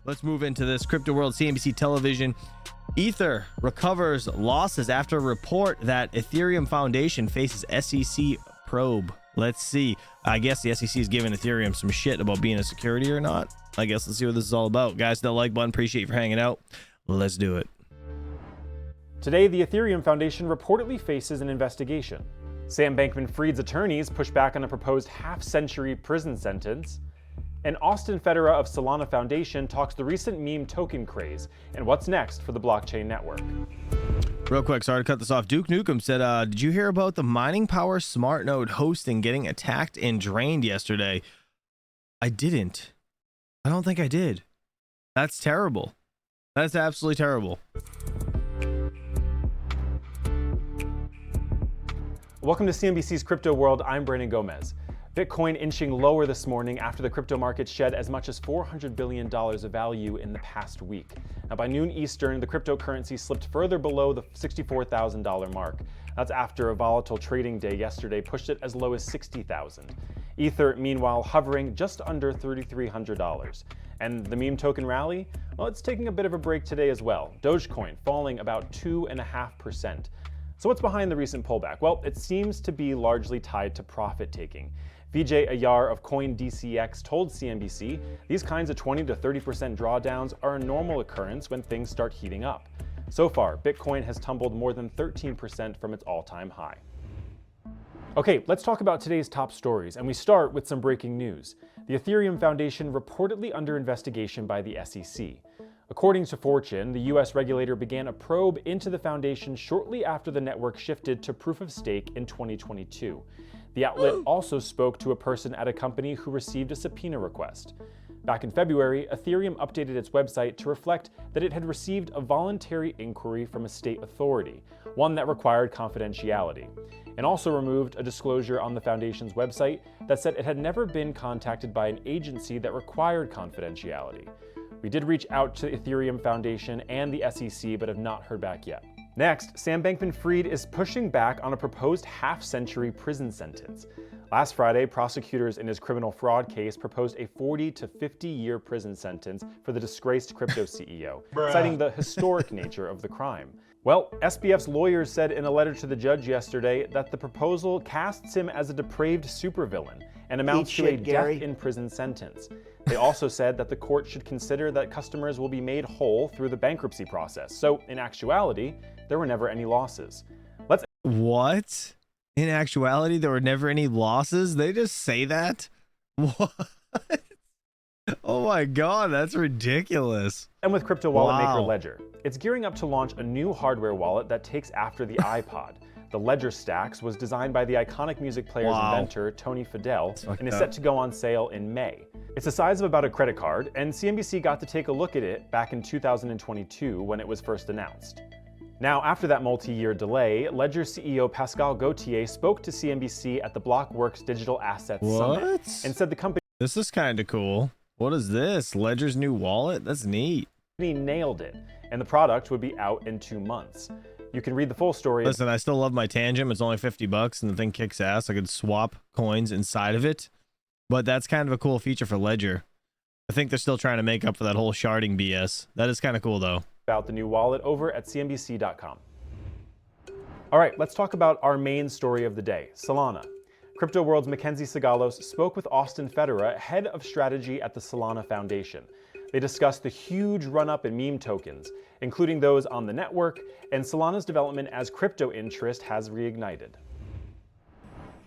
let's move into this crypto world. CNBC television. Ether recovers losses after a report that Ethereum Foundation faces SEC probe. Let's see. I guess the SEC is giving Ethereum some shit about being a security or not. I guess let's see what this is all about. Guys, that like button. Appreciate you for hanging out. Let's do it. Today, the Ethereum Foundation reportedly faces an investigation. Sam Bankman-Fried's attorneys push back on a proposed half-century prison sentence. And Austin Federa of Solana Foundation talks the recent meme token craze and what's next for the blockchain network. Real quick, sorry to cut this off. Duke Nukem said, did you hear about the mining power smart node hosting getting attacked and drained yesterday? I didn't. I don't think I did. That's terrible. That's absolutely terrible. Welcome to CNBC's Crypto World. I'm Brandon Gomez. Bitcoin inching lower this morning after the crypto market shed as much as $400 billion of value in the past week. Now, by noon Eastern, the cryptocurrency slipped further below the $64,000 mark. That's after a volatile trading day yesterday pushed it as low as $60,000. Ether, meanwhile, hovering just under $3,300. And the meme token rally? Well, it's taking a bit of a break today as well. Dogecoin falling about 2.5%. So what's behind the recent pullback? Well, it seems to be largely tied to profit taking. Vijay Ayar of CoinDCX told CNBC these kinds of 20 to 30% drawdowns are a normal occurrence when things start heating up. So far, Bitcoin has tumbled more than 13% from its all-time high. Okay, let's talk about today's top stories, and we start with some breaking news. The Ethereum Foundation reportedly under investigation by the SEC. According to Fortune, the US regulator began a probe into the foundation shortly after the network shifted to proof of stake in 2022. The outlet also spoke to a person at a company who received a subpoena request. Back in February, Ethereum updated its website to reflect that it had received a voluntary inquiry from a state authority, one that required confidentiality, and also removed a disclosure on the foundation's website that said it had never been contacted by an agency that required confidentiality. We did reach out to Ethereum Foundation and the SEC, but have not heard back yet. Next, Sam Bankman-Fried is pushing back on a proposed half-century prison sentence. Last Friday, prosecutors in his criminal fraud case proposed a 40 to 50-year prison sentence for the disgraced crypto CEO, citing the historic nature of the crime. Well, SBF's lawyers said in a letter to the judge yesterday that the proposal casts him as a depraved supervillain and amounts to a death-in-prison sentence. They also said that the court should consider that customers will be made whole through the bankruptcy process. So, in actuality, there were never any losses. What? In actuality, there were never any losses? They just say that? What? Oh my God, that's ridiculous. And with crypto wallet maker Ledger, it's gearing up to launch a new hardware wallet that takes after the iPod. The Ledger Stacks was designed by the iconic music player's inventor, Tony Fadell, and is set to go on sale in May. It's the size of about a credit card, and CNBC got to take a look at it back in 2022 when it was first announced. Now, after that multi-year delay, Ledger CEO Pascal Gauthier spoke to CNBC at the Blockworks Digital Assets Summit and said the company This is kind of cool. What is this? Ledger's new wallet? That's neat. Nailed it, and the product would be out in 2 months. You can read the full story. Listen, I still love my Tangent. It's only $50 and the thing kicks ass. I could swap coins inside of it, but that's kind of a cool feature for Ledger. I think they're still trying to make up for that whole sharding BS. That is kind of cool though. About the new wallet over at cnbc.com. All right, let's talk about our main story of the day, Solana. Crypto World's Mackenzie Sigalos spoke with Austin Federa, head of strategy at the Solana Foundation. They discussed the huge run-up in meme tokens, including those on the network, and Solana's development as crypto interest has reignited.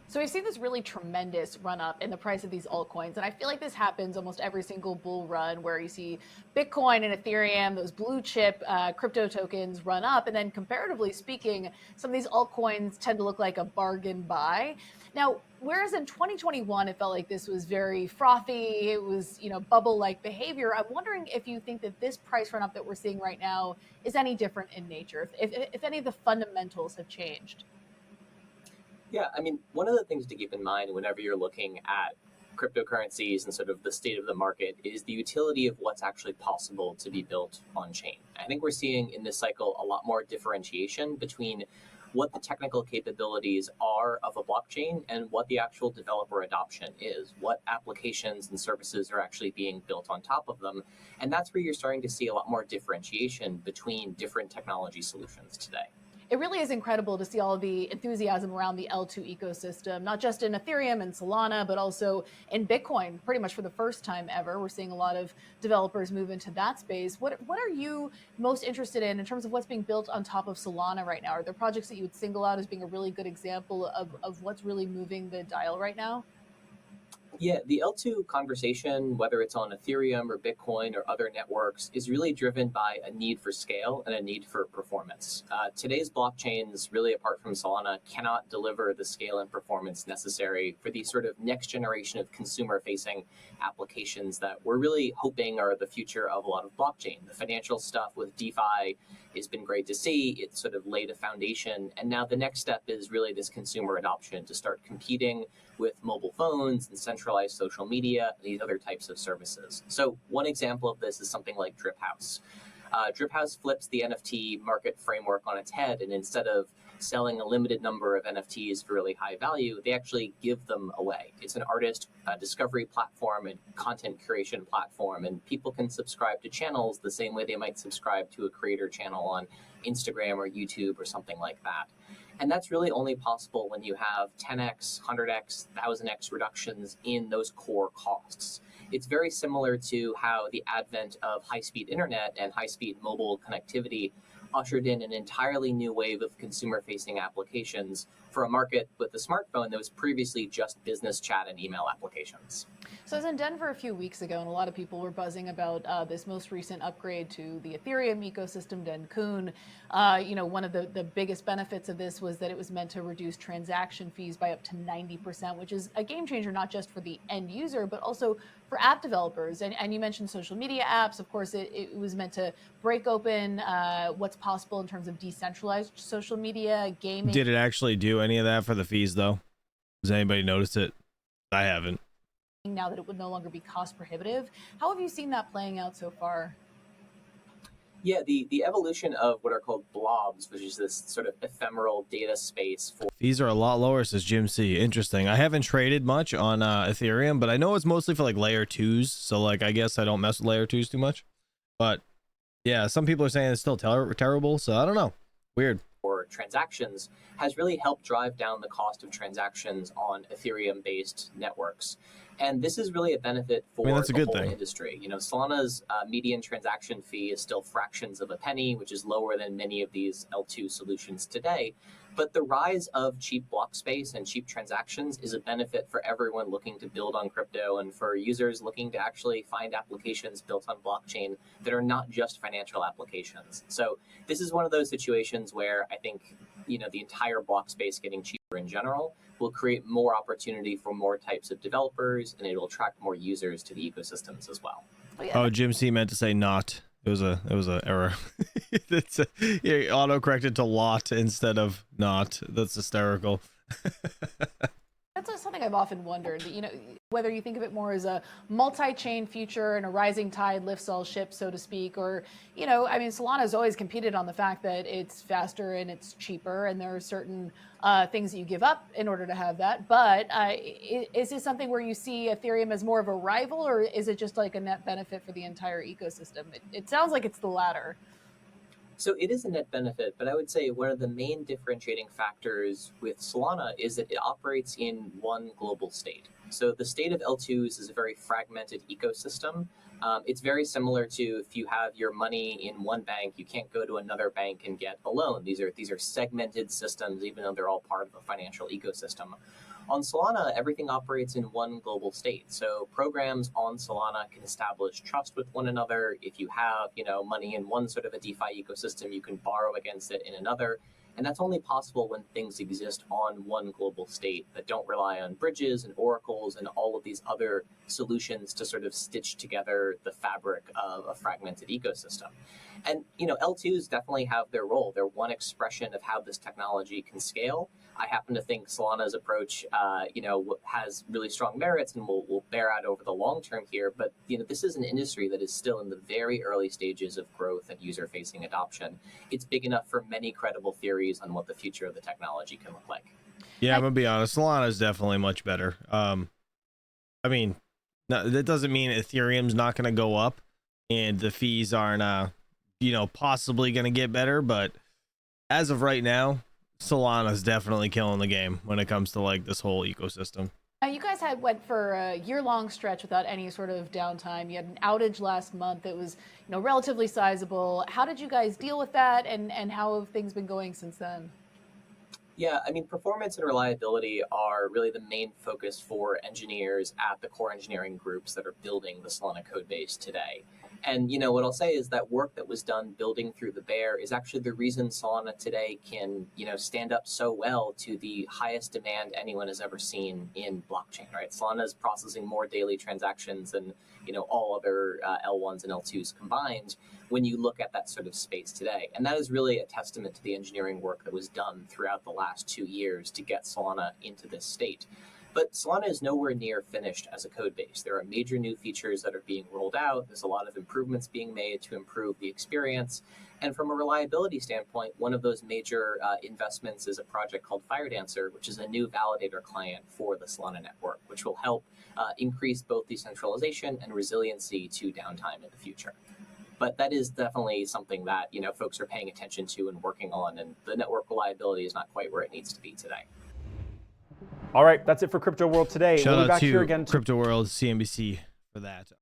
So we've seen this really tremendous run up in the price of these altcoins. And I feel like this happens almost every single bull run where you see Bitcoin and Ethereum, those blue chip crypto tokens run up. And then comparatively speaking, some of these altcoins tend to look like a bargain buy. Now, whereas in 2021, it felt like this was very frothy, it was, bubble-like behavior. I'm wondering if you think that this price run up that we're seeing right now is any different in nature, if any of the fundamentals have changed. Yeah, I mean, one of the things to keep in mind whenever you're looking at cryptocurrencies and sort of the state of the market is the utility of what's actually possible to be built on chain. I think we're seeing in this cycle a lot more differentiation between what the technical capabilities are of a blockchain and what the actual developer adoption is, what applications and services are actually being built on top of them. And that's where you're starting to see a lot more differentiation between different technology solutions today. It really is incredible to see all of the enthusiasm around the L2 ecosystem, not just in Ethereum and Solana, but also in Bitcoin. Pretty much for the first time ever, we're seeing a lot of developers move into that space. What are you most interested in terms of what's being built on top of Solana right now? Are there projects that you would single out as being a really good example of what's really moving the dial right now? Yeah, the L2 conversation, whether it's on Ethereum or Bitcoin or other networks, is really driven by a need for scale and a need for performance. Today's blockchains, really apart from Solana, cannot deliver the scale and performance necessary for the sort of next generation of consumer-facing applications that we're really hoping are the future of a lot of blockchain. The financial stuff with DeFi has been great to see. It's sort of laid a foundation. And now the next step is really this consumer adoption to start competing with mobile phones and centralized social media, and these other types of services. So one example of this is something like Drip House. Drip House flips the NFT market framework on its head, and instead of selling a limited number of NFTs for really high value, they actually give them away. It's an artist discovery platform and content creation platform, and people can subscribe to channels the same way they might subscribe to a creator channel on Instagram or YouTube or something like that. And that's really only possible when you have 10x, 100x, 1000x reductions in those core costs. It's very similar to how the advent of high-speed internet and high-speed mobile connectivity ushered in an entirely new wave of consumer-facing applications for a market with a smartphone that was previously just business chat and email applications. So I was in Denver a few weeks ago, and a lot of people were buzzing about this most recent upgrade to the Ethereum ecosystem, Dencun. One of the biggest benefits of this was that it was meant to reduce transaction fees by up to 90%, which is a game changer, not just for the end user, but also for app developers. And you mentioned social media apps. Of course, it was meant to break open what's possible in terms of decentralized social media, gaming. Did it actually do any of that for the fees, though? Has anybody noticed it? I haven't. Now that it would no longer be cost prohibitive. How have you seen that playing out so far? Yeah, the evolution of what are called blobs, which is this sort of ephemeral data space for Fees are a lot lower, says Jim C. Interesting. I haven't traded much on Ethereum, but I know it's mostly for like layer 2s. So like, I guess I don't mess with layer 2s too much. But yeah, some people are saying it's still terrible. So I don't know. Weird. or transactions has really helped drive down the cost of transactions on Ethereum-based networks. And this is really a benefit for that's a the good whole thing. industry. Solana's median transaction fee is still fractions of a penny, which is lower than many of these L2 solutions today. But the rise of cheap block space and cheap transactions is a benefit for everyone looking to build on crypto and for users looking to actually find applications built on blockchain that are not just financial applications. So this is one of those situations where I think, the entire block space getting cheaper in general will create more opportunity for more types of developers, and it will attract more users to the ecosystems as well. Oh, Jim C meant to say not. It was a error. He auto-corrected to lot instead of not. That's hysterical. That's something I've often wondered, whether you think of it more as a multi-chain future and a rising tide lifts all ships, so to speak, or, Solana's always competed on the fact that it's faster and it's cheaper, and there are certain things that you give up in order to have that. But is this something where you see Ethereum as more of a rival, or is it just like a net benefit for the entire ecosystem? It sounds like it's the latter. So it is a net benefit, but I would say one of the main differentiating factors with Solana is that it operates in one global state. So the state of L2s is a very fragmented ecosystem. It's very similar to if you have your money in one bank, you can't go to another bank and get a loan. These are segmented systems, even though they're all part of a financial ecosystem. On Solana, everything operates in one global state. So programs on Solana can establish trust with one another. If you have, money in one sort of a DeFi ecosystem, you can borrow against it in another. And that's only possible when things exist on one global state that don't rely on bridges and oracles and all of these other solutions to sort of stitch together the fabric of a fragmented ecosystem. And, L2s definitely have their role. They're one expression of how this technology can scale. I happen to think Solana's approach, has really strong merits and will bear out over the long term here. But this is an industry that is still in the very early stages of growth and user-facing adoption. It's big enough for many credible theories on what the future of the technology can look like. Yeah, I'm gonna be honest. Solana is definitely much better. I mean, no, that doesn't mean Ethereum's not gonna go up, and the fees aren't, possibly gonna get better. But as of right now, Solana's definitely killing the game when it comes to like this whole ecosystem. You guys went for a year-long stretch without any sort of downtime. You had an outage last month that was, relatively sizable. How did you guys deal with that, and how have things been going since then? Yeah, I mean, performance and reliability are really the main focus for engineers at the core engineering groups that are building the Solana code base today. And, what I'll say is that work that was done building through the bear is actually the reason Solana today can, stand up so well to the highest demand anyone has ever seen in blockchain, right? Solana is processing more daily transactions than, all other L1s and L2s combined when you look at that sort of space today. And that is really a testament to the engineering work that was done throughout the last 2 years to get Solana into this state. But Solana is nowhere near finished as a code base. There are major new features that are being rolled out. There's a lot of improvements being made to improve the experience. And from a reliability standpoint, one of those major investments is a project called FireDancer, which is a new validator client for the Solana network, which will help increase both decentralization and resiliency to downtime in the future. But that is definitely something that folks are paying attention to and working on, and the network reliability is not quite where it needs to be today. All right, that's it for Crypto World today. Shout We'll be out back to here again Crypto World CNBC for that.